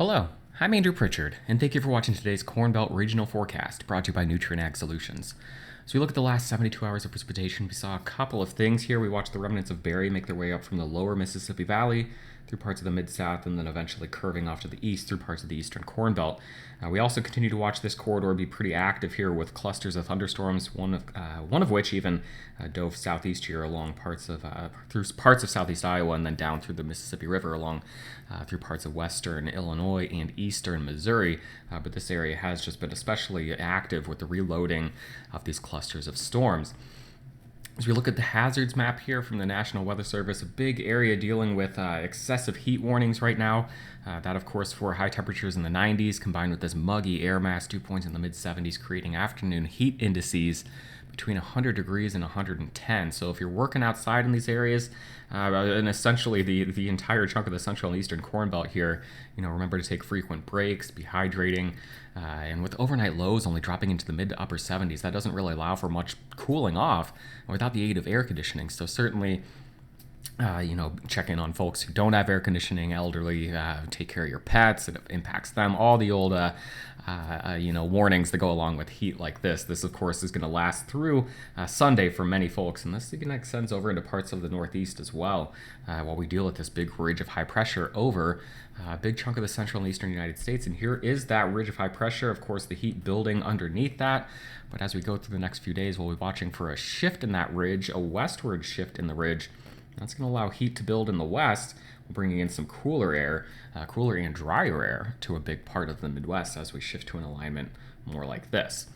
Hello, I'm Andrew Pritchard, and thank you for watching today's Corn Belt Regional Forecast, brought to you by Nutrien Ag Solutions. As we look at the last 72 hours of precipitation, we saw a couple of things here. We watched the remnants of Barry make their way up from the lower Mississippi Valley through parts of the Mid-South, and then eventually curving off to the east through parts of the eastern Corn Belt. We also continue to watch this corridor be pretty active here with clusters of thunderstorms, one of which even dove southeast here along through parts of southeast Iowa and then down through the Mississippi River along through parts of western Illinois and eastern Missouri. But this area has just been especially active with the reloading of these clusters of storms. As we look at the hazards map here from the National Weather Service, a big area dealing with excessive heat warnings right now. That, of course, for high temperatures in the 90s combined with this muggy air mass, dew points in the mid-70s, creating afternoon heat indices between 100 degrees and 110. So if you're working outside in these areas, and essentially the entire chunk of the central and eastern Corn Belt here, remember to take frequent breaks, be hydrating, and with overnight lows only dropping into the mid to upper 70s, that doesn't really allow for much cooling off without the aid of air conditioning. So certainly, check in on folks who don't have air conditioning, elderly, take care of your pets, it impacts them, all the old, warnings that go along with heat like this. This, of course, is going to last through Sunday for many folks, and this even extends over into parts of the Northeast as well, while we deal with this big ridge of high pressure over a big chunk of the central and eastern United States. And here is that ridge of high pressure, of course, the heat building underneath that. But as we go through the next few days, we'll be watching for a shift in that ridge, a westward shift in the ridge. That's going to allow heat to build in the west, bringing in some cooler air, cooler and drier air to a big part of the Midwest as we shift to an alignment more like this.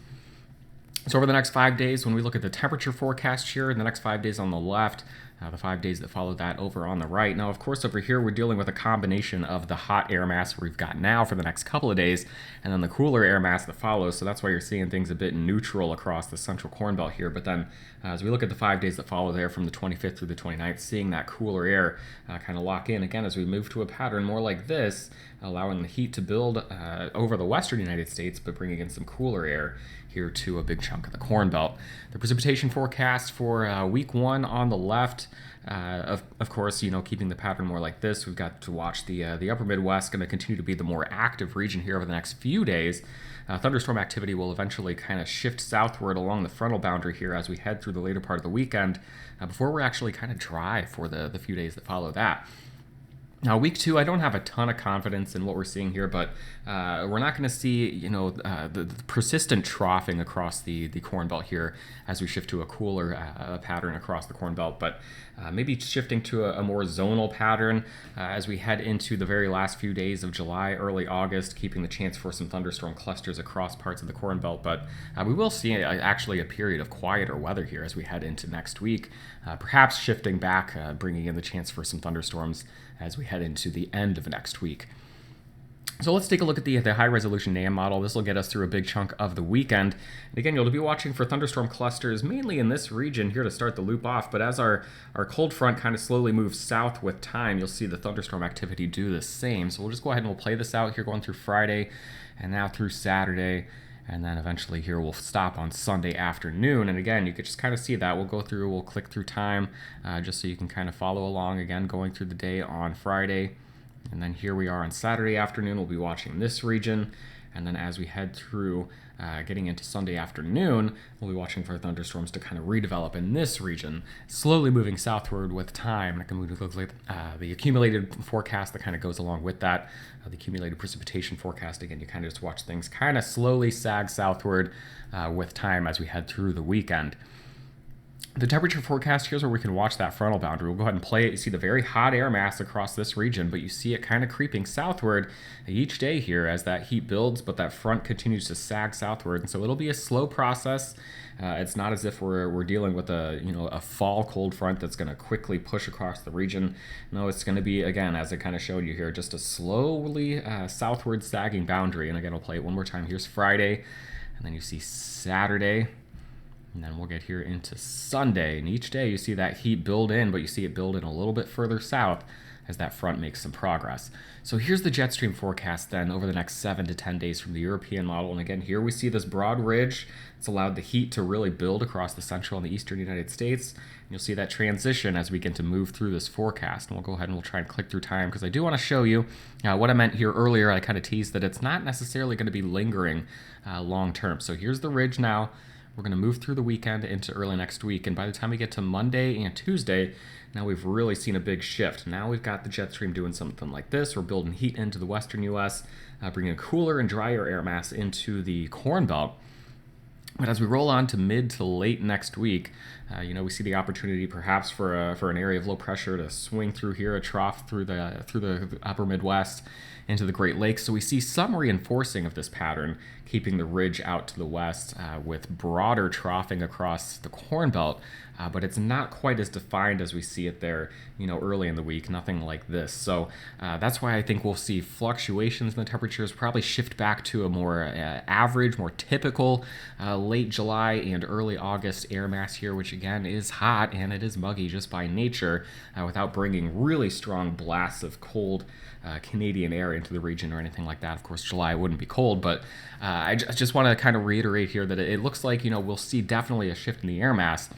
So over the next 5 days, when we look at the temperature forecast here, in the next 5 days on the left, the 5 days that follow that over on the right. Now, of course, over here, we're dealing with a combination of the hot air mass we've got now for the next couple of days, and then the cooler air mass that follows. So that's why you're seeing things a bit neutral across the central Corn Belt here. But then as we look at the 5 days that follow there from the 25th through the 29th, seeing that cooler air kind of lock in again as we move to a pattern more like this, allowing the heat to build over the western United States, but bringing in some cooler air here to a big chunk of the Corn Belt. The precipitation forecast for week 1 on the left, of course, keeping the pattern more like this. We've got to watch the upper Midwest going to continue to be the more active region here over the next few days. Thunderstorm activity will eventually kind of shift southward along the frontal boundary here as we head through the later part of the weekend, before we're actually kind of dry for the few days that follow that. Now, week 2, I don't have a ton of confidence in what we're seeing here, but we're not going to see, the persistent troughing across the Corn Belt here as we shift to a cooler pattern across the Corn Belt, but maybe shifting to a more zonal pattern as we head into the very last few days of July, early August, keeping the chance for some thunderstorm clusters across parts of the Corn Belt. But we will see actually a period of quieter weather here as we head into next week, perhaps shifting back, bringing in the chance for some thunderstorms as we head into the end of next week. So let's take a look at the high-resolution NAM model. This will get us through a big chunk of the weekend. And again, you'll be watching for thunderstorm clusters, mainly in this region here to start the loop off. But as our cold front kind of slowly moves south with time, you'll see the thunderstorm activity do the same. So we'll just go ahead and we'll play this out here going through Friday and now through Saturday. And then eventually here we'll stop on Sunday afternoon. And again, you can just kind of see that. We'll click through time just so you can kind of follow along. Again, going through the day on Friday. And then here we are on Saturday afternoon. We'll be watching this region. And then as we head through getting into Sunday afternoon, we'll be watching for thunderstorms to kind of redevelop in this region, slowly moving southward with time. I can move to look like the accumulated forecast that kind of goes along with that. The accumulated precipitation forecast, again, you kind of just watch things kind of slowly sag southward with time as we head through the weekend. The temperature forecast, here's where we can watch that frontal boundary. We'll go ahead and play it. You see the very hot air mass across this region, but you see it kind of creeping southward each day here as that heat builds, but that front continues to sag southward. And so it'll be a slow process. It's not as if we're dealing with a fall cold front that's going to quickly push across the region. No, it's going to be, again, as I kind of showed you here, just a slowly southward sagging boundary. And again, I'll play it one more time. Here's Friday, and then you see Saturday. And then we'll get here into Sunday. And each day you see that heat build in, but you see it build in a little bit further south as that front makes some progress. So here's the jet stream forecast then over the next 7 to 10 days from the European model. And again, here we see this broad ridge. It's allowed the heat to really build across the central and the eastern United States. And you'll see that transition as we begin to move through this forecast. And we'll go ahead and we'll try and click through time because I do want to show you what I meant here earlier. I kind of teased that it's not necessarily going to be lingering long term. So here's the ridge now. We're going to move through the weekend into early next week. And by the time we get to Monday and Tuesday, now we've really seen a big shift. Now we've got the jet stream doing something like this. We're building heat into the western U.S., bringing cooler and drier air mass into the Corn Belt. But as we roll on to mid to late next week, we see the opportunity perhaps for an area of low pressure to swing through here, a trough through the upper Midwest into the Great Lakes. So we see some reinforcing of this pattern, keeping the ridge out to the west with broader troughing across the Corn Belt. But it's not quite as defined as we see it there, early in the week, nothing like this. So that's why I think we'll see fluctuations in the temperatures, probably shift back to a more average, more typical late July and early August air mass here, which again is hot and it is muggy just by nature without bringing really strong blasts of cold Canadian air into the region or anything like that. Of course, July wouldn't be cold, but I just want to kind of reiterate here that it looks like, we'll see definitely a shift in the air mass.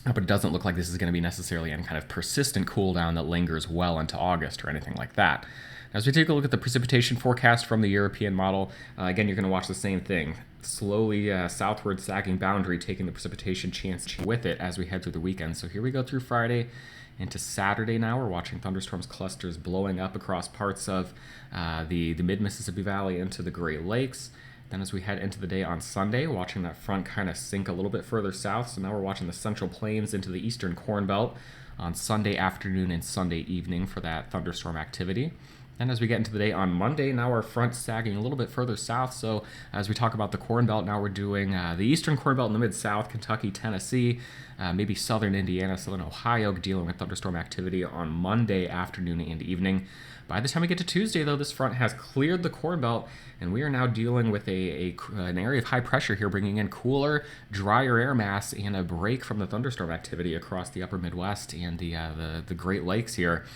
But it doesn't look like this is going to be necessarily any kind of persistent cool down that lingers well into August or anything like that. As we take a look at the precipitation forecast from the European model, again, you're going to watch the same thing. Slowly southward sagging boundary taking the precipitation chance with it as we head through the weekend. So here we go through Friday into Saturday now. We're watching thunderstorms clusters blowing up across parts of the mid-Mississippi Valley into the Great Lakes. Then as we head into the day on Sunday, watching that front kind of sink a little bit further south. So now we're watching the Central Plains into the eastern Corn Belt on Sunday afternoon and Sunday evening for that thunderstorm activity. Then as we get into the day on Monday, now our front sagging a little bit further south. So as we talk about the Corn Belt, now we're doing the eastern Corn Belt in the mid-south, Kentucky, Tennessee, maybe southern Indiana, southern Ohio, dealing with thunderstorm activity on Monday afternoon and evening. By the time we get to Tuesday, though, this front has cleared the Corn Belt, and we are now dealing with an area of high pressure here, bringing in cooler, drier air mass and a break from the thunderstorm activity across the upper Midwest and the Great Lakes here,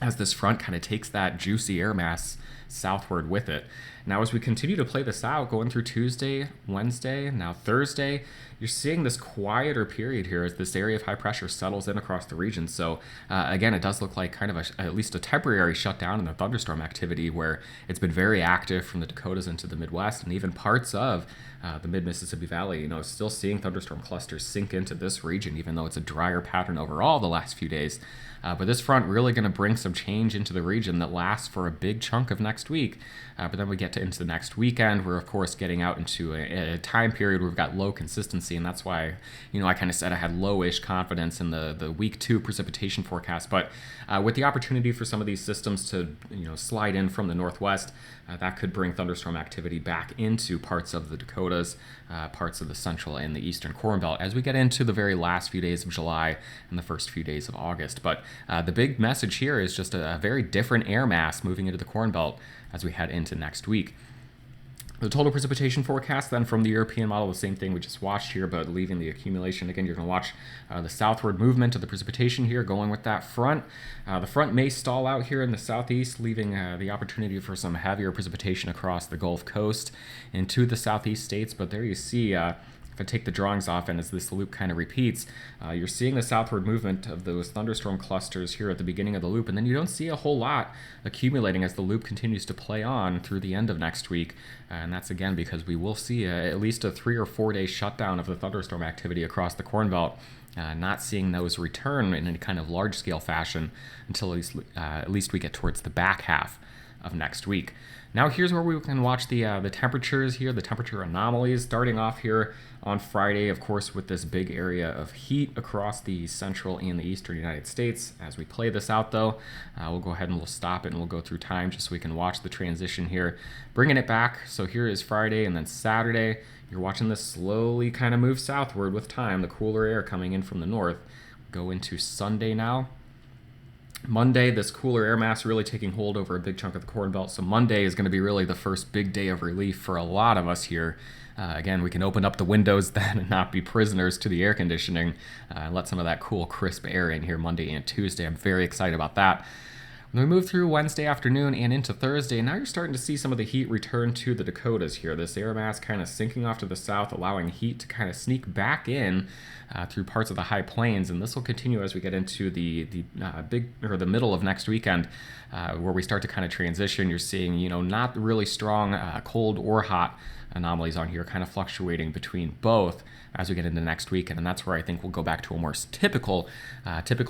as this front kind of takes that juicy air mass southward with it. Now, as we continue to play this out, going through Tuesday, Wednesday, now Thursday, you're seeing this quieter period here as this area of high pressure settles in across the region. So again, it does look like kind of at least a temporary shutdown in the thunderstorm activity where it's been very active from the Dakotas into the Midwest and even parts of the mid-Mississippi Valley, still seeing thunderstorm clusters sink into this region, even though it's a drier pattern overall the last few days. But this front really going to bring some change into the region that lasts for a big chunk of next week. But then we get into the next weekend. We're, of course, getting out into a time period where we've got low consistency. And that's why, I kind of said I had lowish confidence in the week 2 precipitation forecast. But with the opportunity for some of these systems to, slide in from the northwest, that could bring thunderstorm activity back into parts of the Dakotas, parts of the central and the eastern Corn Belt as we get into the very last few days of July and the first few days of August. But the big message here is just a very different air mass moving into the Corn Belt as we head into next week. The total precipitation forecast then from the European model, the same thing we just watched here, but leaving the accumulation. Again, you're going to watch the southward movement of the precipitation here, going with that front. The front may stall out here in the southeast, leaving the opportunity for some heavier precipitation across the Gulf Coast into the southeast states. But there you see, if I take the drawings off and as this loop kind of repeats, you're seeing the southward movement of those thunderstorm clusters here at the beginning of the loop, and then you don't see a whole lot accumulating as the loop continues to play on through the end of next week. And that's again because we will see at least a 3 or 4 day shutdown of the thunderstorm activity across the Corn Belt, not seeing those return in any kind of large scale fashion until at least we get towards the back half of next week. Now here's where we can watch the temperatures here, the temperature anomalies, starting off here on Friday, of course, with this big area of heat across the central and the eastern United States. As we play this out, though, we'll go ahead and we'll stop it and we'll go through time just so we can watch the transition here, bringing it back. So here is Friday and then Saturday. You're watching this slowly kind of move southward with time, the cooler air coming in from the north. Go into Sunday now. Monday, this cooler air mass really taking hold over a big chunk of the Corn Belt. So Monday is going to be really the first big day of relief for a lot of us here. Again, we can open up the windows then and not be prisoners to the air conditioning and let some of that cool, crisp air in here Monday and Tuesday. I'm very excited about that. When we move through Wednesday afternoon and into Thursday, now you're starting to see some of the heat return to the Dakotas here. This air mass kind of sinking off to the south, allowing heat to kind of sneak back in through parts of the high plains, and this will continue as we get into the middle of next weekend, where we start to kind of transition. You're seeing, not really strong cold or hot anomalies on here, kind of fluctuating between both as we get into next weekend, and that's where I think we'll go back to a more typical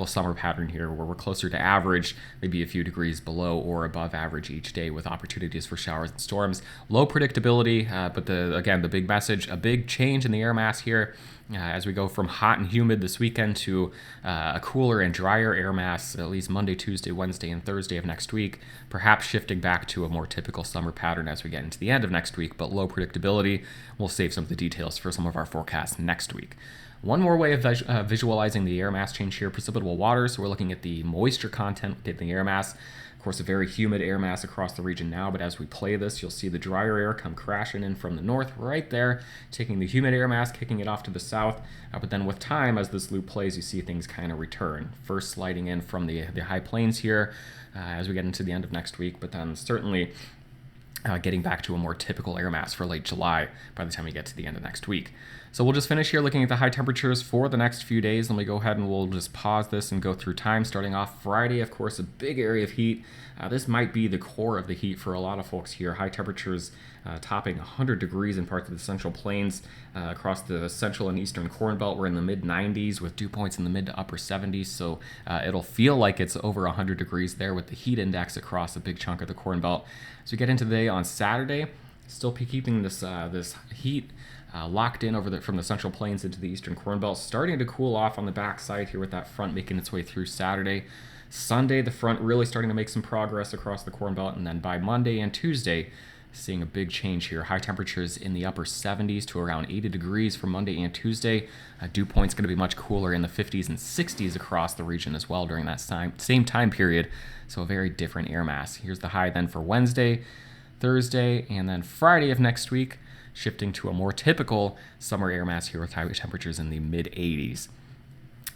summer pattern here, where we're closer to average, maybe a few degrees below or above average each day, with opportunities for showers and storms. Low predictability, but the big message, a big change in the air mass here. As we go from hot and humid this weekend to a cooler and drier air mass, at least Monday, Tuesday, Wednesday, and Thursday of next week, perhaps shifting back to a more typical summer pattern as we get into the end of next week, but low predictability. We'll save some of the details for some of our forecasts next week. One more way of visualizing the air mass change here, precipitable water. So we're looking at the moisture content in the air mass. Of course, a very humid air mass across the region now, but as we play this, you'll see the drier air come crashing in from the north right there, taking the humid air mass, kicking it off to the south. But then with time, as this loop plays, you see things kind of return. First sliding in from the high plains here as we get into the end of next week, but then certainly getting back to a more typical air mass for late July by the time we get to the end of next week. So we'll just finish here looking at the high temperatures for the next few days. Let me go ahead and we'll just pause this and go through time. Starting off Friday, of course, a big area of heat. This might be the core of the heat for a lot of folks here. High temperatures topping 100 degrees in parts of the central plains. Across the central and eastern Corn Belt, we're in the mid-90s with dew points in the mid to upper 70s. So it'll feel like it's over 100 degrees there with the heat index across a big chunk of the Corn Belt. As we get into the day on Saturday, still keeping this heat locked in from the central plains into the eastern Corn Belt, starting to cool off on the backside here with that front making its way through Saturday. Sunday, the front really starting to make some progress across the Corn Belt, and then by Monday and Tuesday, seeing a big change here. High temperatures in the upper 70s to around 80 degrees for Monday and Tuesday. Dew point's going to be much cooler in the 50s and 60s across the region as well during that same time period. So a very different air mass. Here's the high then for Wednesday, Thursday, and then Friday of next week, shifting to a more typical summer air mass here with high temperatures in the mid-80s.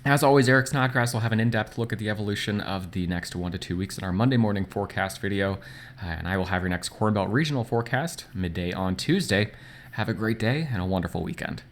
As always, Eric Snodgrass will have an in-depth look at the evolution of the next 1 to 2 weeks in our Monday morning forecast video, and I will have your next Corn Belt regional forecast midday on Tuesday. Have a great day and a wonderful weekend.